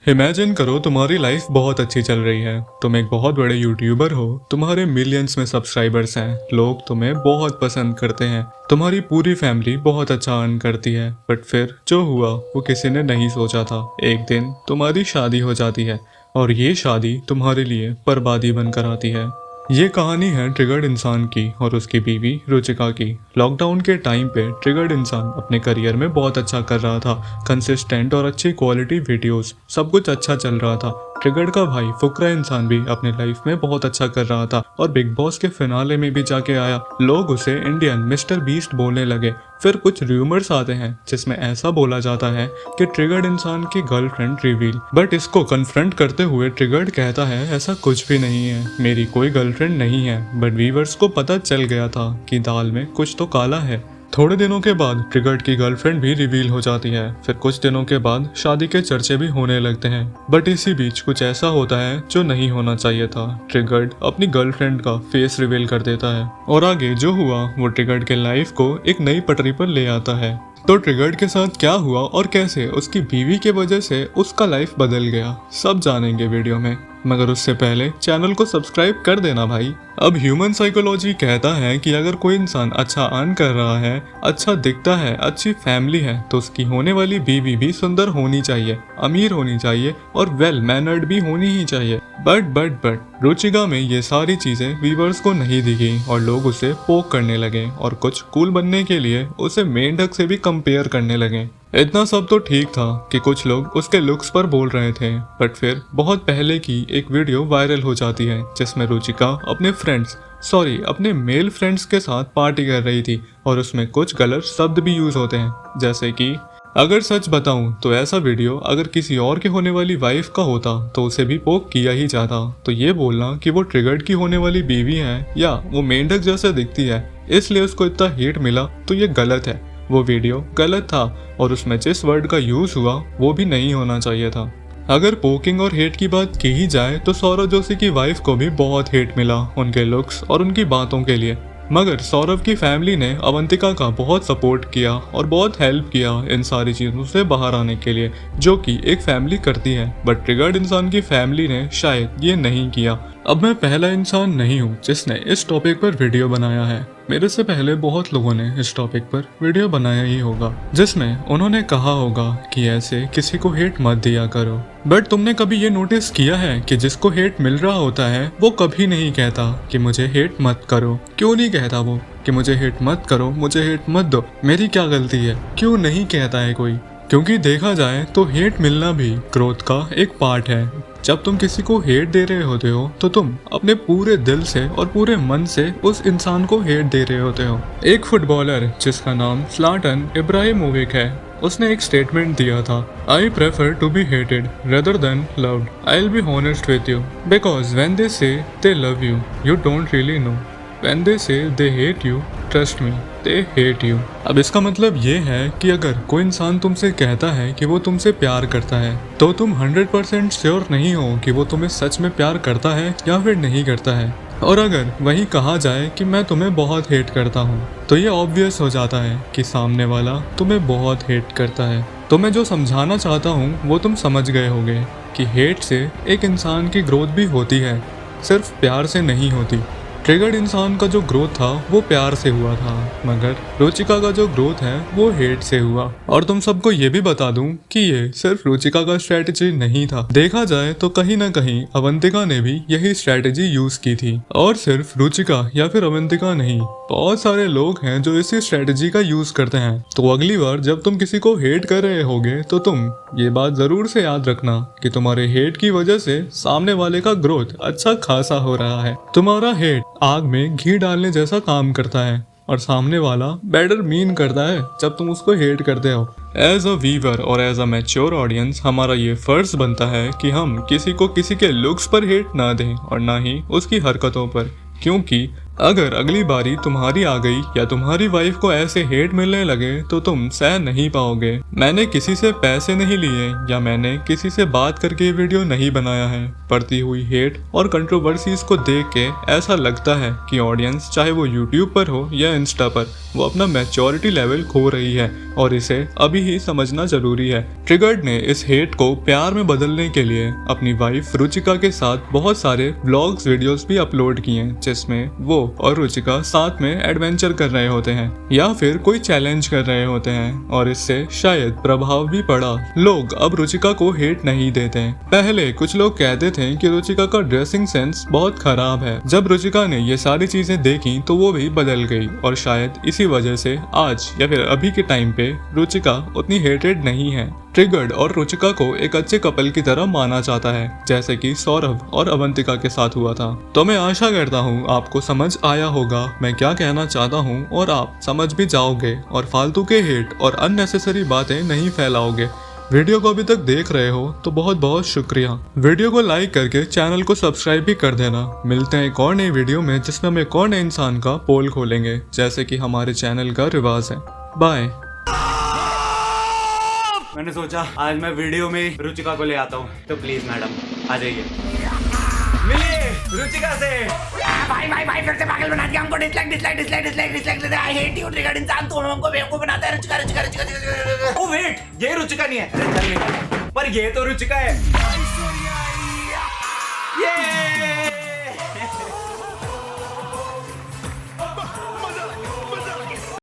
Imagine करो तुम्हारी life बहुत अच्छी चल रही है। तुम एक बहुत बड़े यूट्यूबर हो, तुम्हारे मिलियंस में सब्सक्राइबर्स हैं, लोग तुम्हें बहुत पसंद करते हैं, तुम्हारी पूरी फैमिली बहुत अच्छा अर्न करती है। बट फिर जो हुआ वो किसी ने नहीं सोचा था। एक दिन तुम्हारी शादी हो जाती है और ये शादी तुम्हारे लिए बर्बादी बनकर आती है। ये कहानी है ट्रिगर्ड इंसान की और उसकी बीवी रुचिका की। लॉकडाउन के टाइम पे ट्रिगर्ड इंसान अपने करियर में बहुत अच्छा कर रहा था। कंसिस्टेंट और अच्छी क्वालिटी वीडियोस, सब कुछ अच्छा चल रहा था। ट्रिगर्ड का भाई फुकरा इंसान भी अपने लाइफ में बहुत अच्छा कर रहा था और बिग बॉस के फिनाले में भी जाके आया। लोग उसे इंडियन मिस्टर बीस्ट बोलने लगे। फिर कुछ र्यूमर्स आते हैं जिसमें ऐसा बोला जाता है कि ट्रिगर्ड इंसान की गर्लफ्रेंड रिवील, बट इसको कन्फ्रंट करते हुए ट्रिगर्ड कहता है ऐसा कुछ भी नहीं है, मेरी कोई गर्लफ्रेंड नहीं है। बट व्यूअर्स को पता चल गया था कि दाल में कुछ तो काला है। थोड़े दिनों के बाद ट्रिगर्ड की गर्लफ्रेंड भी रिवील हो जाती है। फिर कुछ दिनों के बाद शादी के चर्चे भी होने लगते हैं। बट इसी बीच कुछ ऐसा होता है जो नहीं होना चाहिए था। ट्रिगर्ड अपनी गर्लफ्रेंड का फेस रिवील कर देता है और आगे जो हुआ वो ट्रिगर्ड के लाइफ को एक नई पटरी पर ले आता है। तो ट्रिगर्ड के साथ क्या हुआ और कैसे उसकी बीवी के वजह से उसका लाइफ बदल गया, सब जानेंगे वीडियो में। मगर उससे पहले चैनल को सब्सक्राइब कर देना भाई। अब ह्यूमन साइकोलॉजी कहता है कि अगर कोई इंसान अच्छा अर्न कर रहा है, अच्छा दिखता है, अच्छी फैमिली है, तो उसकी होने वाली बीवी भी सुंदर होनी चाहिए, अमीर होनी चाहिए और वेल मैनर्ड भी होनी ही चाहिए। बट रुचिका में ये सारी चीजें व्यूअर्स को नहीं दिखी और लोग उसे पोक करने लगे और कुछ कूल बनने के लिए उसे मेंढक से भी कंपेयर करने लगे। इतना सब तो ठीक था कि कुछ लोग उसके लुक्स पर बोल रहे थे, बट फिर बहुत पहले की एक वीडियो वायरल हो जाती है जिसमें रुचिका अपने मेल फ्रेंड्स के साथ पार्टी कर रही थी और उसमें कुछ गलत शब्द भी यूज होते हैं, जैसे कि अगर सच बताऊं तो ऐसा वीडियो अगर किसी और के होने वाली वाइफ का होता तो उसे भी पोक किया ही जाता। तो ये बोलना कि वो ट्रिगर्ड की होने वाली बीवी है या वो मेंढक जैसे दिखती है इसलिए उसको इतना हेट मिला, तो ये गलत है। वो वीडियो गलत था और उसमें जिस वर्ड का यूज हुआ वो भी नहीं होना चाहिए था। अगर पोकिंग और हेट की बात की ही जाए तो सौरव जोशी की वाइफ को भी बहुत हेट मिला उनके लुक्स और उनकी बातों के लिए। मगर सौरव की फैमिली ने अवंतिका का बहुत सपोर्ट किया और बहुत हेल्प किया इन सारी चीज़ों से बाहर आने के लिए, जो कि एक फैमिली करती है। बट ट्रिगर्ड इंसान की फैमिली ने शायद ये नहीं किया। अब मैं पहला इंसान नहीं हूँ जिसने इस टॉपिक पर वीडियो बनाया है। मेरे से पहले बहुत लोगों ने इस टॉपिक पर वीडियो बनाया ही होगा जिसमें उन्होंने कहा होगा कि ऐसे किसी को हेट मत दिया करो। बट तुमने कभी ये नोटिस किया है कि जिसको हेट मिल रहा होता है वो कभी नहीं कहता कि मुझे हेट मत करो। क्यों नहीं कहता वो कि मुझे हेट मत करो, मुझे हेट मत दो, मेरी क्या गलती है? क्यों नहीं कहता है कोई? क्योंकि देखा जाए तो हेट मिलना भी ग्रोथ का एक पार्ट है। जब तुम किसी को हेट दे रहे होते हो तो तुम अपने पूरे दिल से और पूरे मन से उस इंसान को हेट दे रहे होते हो। एक फुटबॉलर जिसका नाम ज़्लाटन इब्राहिमोविच है, उसने एक स्टेटमेंट दिया था, I prefer to be hated rather than loved. I will be honest with you because when they say they love you, you don't really know. When they say they hate you, trust me, they hate you। अब इसका मतलब ये है कि अगर कोई इंसान तुमसे कहता है कि वो तुमसे प्यार करता है तो तुम 100% श्योर नहीं हो कि वो तुम्हें सच में प्यार करता है या फिर नहीं करता है। और अगर वही कहा जाए कि मैं तुम्हें बहुत हेट करता हूँ तो ये ऑब्वियस हो जाता है कि सामने वाला तुम्हें बहुत हेट करता है। तो मैं जो समझाना चाहता हूँ वो तुम समझ गए होगे कि हेट से एक इंसान की ग्रोथ भी होती है, सिर्फ प्यार से नहीं होती। ट्रिगर्ड इंसान का जो ग्रोथ था वो प्यार से हुआ था, मगर रुचिका का जो ग्रोथ है वो हेट से हुआ। और तुम सबको ये भी बता दूं कि ये सिर्फ रुचिका का स्ट्रेटेजी नहीं था। देखा जाए तो कहीं ना कहीं अवंतिका ने भी यही स्ट्रेटेजी यूज की थी। और सिर्फ रुचिका या फिर अवंतिका नहीं, बहुत सारे लोग हैं जो इसी स्ट्रेटेजी का यूज करते हैं। तो अगली बार जब तुम किसी को हेट कर रहे होगे तो तुम ये बात जरूर से याद रखना कि तुम्हारे हेट की वजह से सामने वाले का ग्रोथ अच्छा खासा हो रहा है। तुम्हारा हेट आग में घी डालने जैसा काम करता है और सामने वाला बेटर मीन करता है जब तुम उसको हेट करते हो। एज अ वीवर और एज अ मैच्योर ऑडियंस हमारा ये फर्ज बनता है कि हम किसी को किसी के लुक्स पर हेट ना दें और ना ही उसकी हरकतों पर, क्योंकि अगर अगली बारी तुम्हारी आ गई या तुम्हारी वाइफ को ऐसे हेट मिलने लगे तो तुम सह नहीं पाओगे। मैंने किसी से पैसे नहीं लिए या मैंने किसी से बात करके ये वीडियो नहीं बनाया है। पड़ती हुई हेट और कंट्रोवर्सीज को देख के ऐसा लगता है कि ऑडियंस चाहे वो यूट्यूब पर हो या इंस्टा पर, वो अपना मैच्योरिटी लेवल खो रही है और इसे अभी ही समझना जरूरी है। ट्रिगर्ड ने इस हेट को प्यार में बदलने के लिए अपनी वाइफ रुचिका के साथ बहुत सारे व्लॉग्स वीडियोस भी अपलोड किए हैं, जिसमें वो और रुचिका साथ में एडवेंचर कर रहे होते हैं या फिर कोई चैलेंज कर रहे होते हैं और इससे शायद प्रभाव भी पड़ा। लोग अब रुचिका को हेट नहीं देते। पहले कुछ लोग कहते थे कि रुचिका का ड्रेसिंग सेंस बहुत खराब है। जब रुचिका ने ये सारी चीजें देखी तो वो भी बदल गई और शायद इसी वजह से आज या फिर अभी के टाइम पे रुचिका उतनी हेटेड नहीं है। ट्रिगर्ड और रुचिका को एक अच्छे कपल की तरह माना जाता है, जैसे कि सौरभ और अवंतिका के साथ हुआ था। तो मैं आशा करता हूँ आपको समझ आया होगा मैं क्या कहना चाहता हूँ और आप समझ भी जाओगे और फालतू के हेट और अननेसेसरी बातें नहीं फैलाओगे। वीडियो को अभी तक देख रहे हो तो बहुत बहुत शुक्रिया। वीडियो को लाइक करके चैनल को सब्सक्राइब भी कर देना। मिलते हैं एक और नई वीडियो में जिसमें हम एक और नए इंसान का पोल खोलेंगे, जैसे कि हमारे चैनल का रिवाज है। बाय। मैंने सोचा आज मैं वीडियो में रुचिका को ले आता हूँ, तो प्लीज मैडम आ जाइए, मिलिए रुचिका से। भाई फिर से पागल बना दिया हमको। Dislike I hate you triggered इंसान, तुम हमको बेवकूफ बनाता है। रुचिका। ओ वेट, ये रुचिका नहीं है। पर ये तो रुचिका है। ये